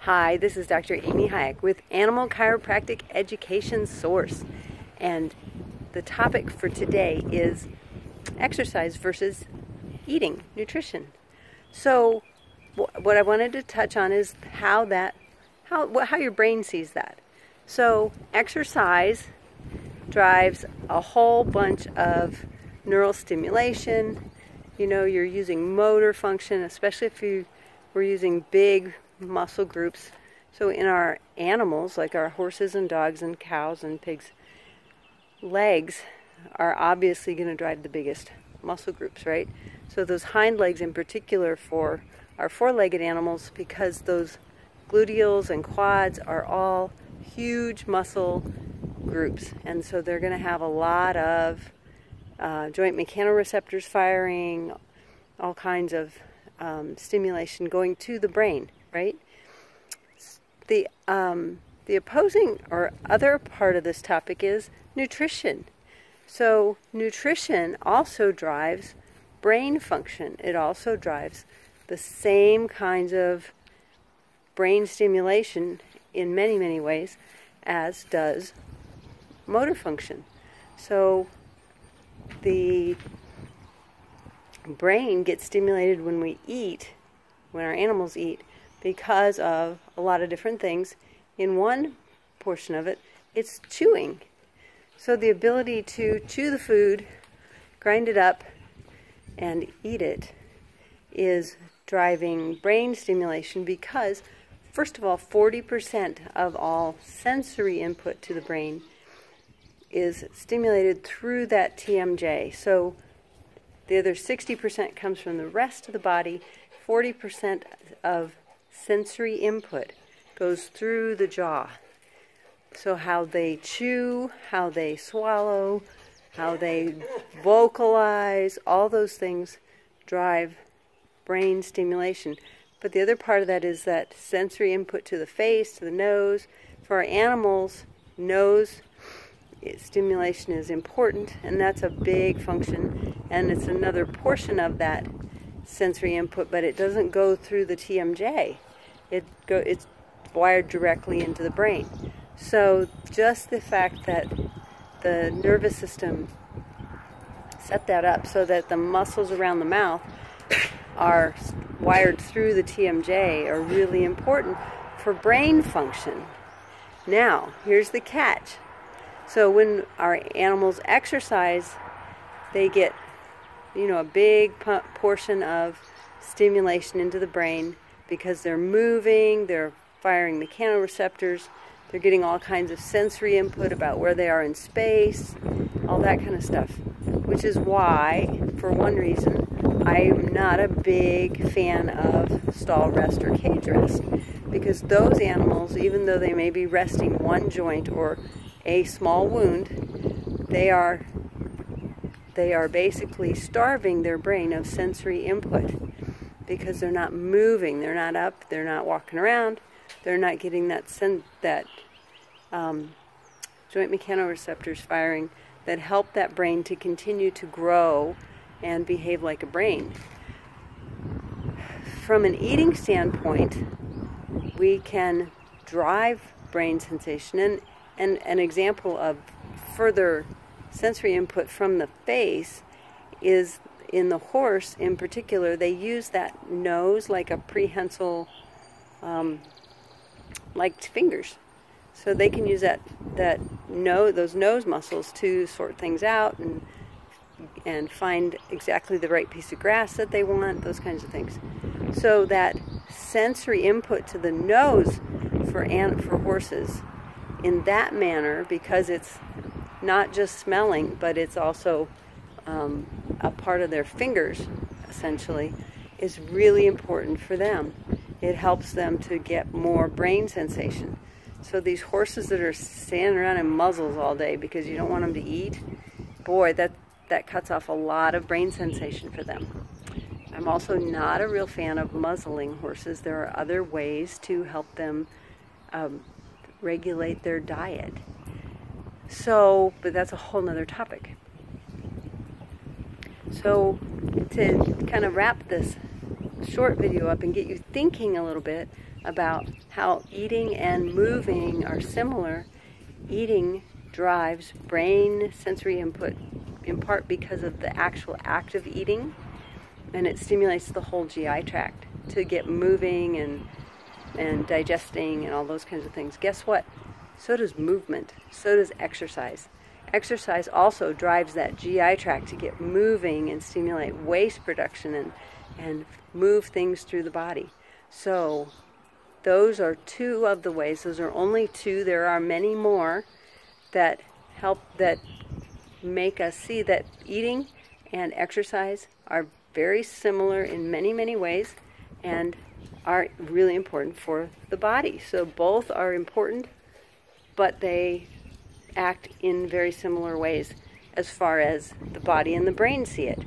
Hi, this is Dr. Amy Hayek with Animal Chiropractic Education Source, and the topic for today is exercise versus eating, nutrition. So what I wanted to touch on is how your brain sees that. So exercise drives a whole bunch of neural stimulation. You know, you're using motor function, especially if we're using big muscle groups. So in our animals, like our horses and dogs and cows and pigs, legs are obviously going to drive the biggest muscle groups, right? So those hind legs in particular for our four-legged animals, because those gluteals and quads are all huge muscle groups, and so they're going to have a lot of joint mechanoreceptors firing, all kinds of stimulation going to the brain, right? The opposing or other part of this topic is nutrition. So nutrition also drives brain function. It also drives the same kinds of brain stimulation in many, many ways as does motor function. So the brain gets stimulated when we eat, when our animals eat, because of a lot of different things. In one portion of it, it's chewing. So the ability to chew the food, grind it up, and eat it is driving brain stimulation because, first of all, 40% of all sensory input to the brain is stimulated through that TMJ. So the other 60% comes from the rest of the body. 40% of sensory input goes through the jaw. So how they chew, how they swallow, how they vocalize, all those things drive brain stimulation. But the other part of that is that sensory input to the face, to the nose. For our animals, nose stimulation is important, and that's a big function, and it's another portion of that sensory input, but it doesn't go through the TMJ. It's wired directly into the brain. So just the fact that the nervous system set that up so that the muscles around the mouth are wired through the TMJ are really important for brain function. Now, here's the catch. So when our animals exercise, they get, a big portion of stimulation into the brain because they're moving, they're firing mechanoreceptors, they're getting all kinds of sensory input about where they are in space, all that kind of stuff. Which is why, for one reason, I'm not a big fan of stall rest or cage rest. Because those animals, even though they may be resting one joint or a small wound, they are basically starving their brain of sensory input because they're not moving, they're not up, they're not walking around, they're not getting that joint mechanoreceptors firing that help that brain to continue to grow and behave like a brain. From an eating standpoint, we can drive brain sensation, and an example of further sensory input from the face is in the horse in particular. They use that nose like a prehensile, like fingers. So they can use those nose muscles to sort things out and find exactly the right piece of grass that they want, those kinds of things. So that sensory input to the nose for horses in that manner, because it's not just smelling, but it's also a part of their fingers, essentially, is really important for them. It helps them to get more brain sensation. So these horses that are standing around in muzzles all day because you don't want them to eat, boy, that cuts off a lot of brain sensation for them. I'm also not a real fan of muzzling horses. There are other ways to help them regulate their diet. So, but that's a whole nother topic. So to kind of wrap this short video up and get you thinking a little bit about how eating and moving are similar. Eating drives brain sensory input in part because of the actual act of eating, and it stimulates the whole GI tract to get moving and digesting and all those kinds of things. Guess what? So does movement. So does exercise. Exercise also drives that GI tract to get moving and stimulate waste production and move things through the body. So those are two of the ways. Those are only two. There are many more that help, that make us see that eating and exercise are very similar in many, many ways and are really important for the body. So both are important, but they act in very similar ways as far as the body and the brain see it.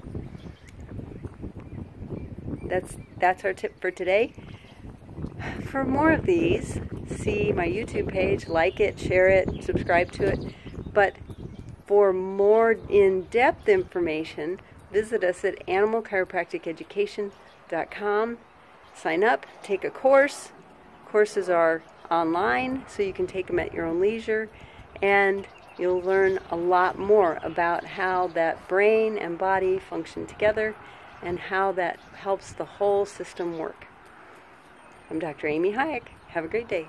That's our tip for today. For more of these, see my YouTube page, like it, share it, subscribe to it. But for more in-depth information, visit us at animalchiropracticeducation.com. Sign up, take a course. Courses are online, so you can take them at your own leisure, and you'll learn a lot more about how that brain and body function together and how that helps the whole system work. I'm Dr. Amy Hayek. Have a great day.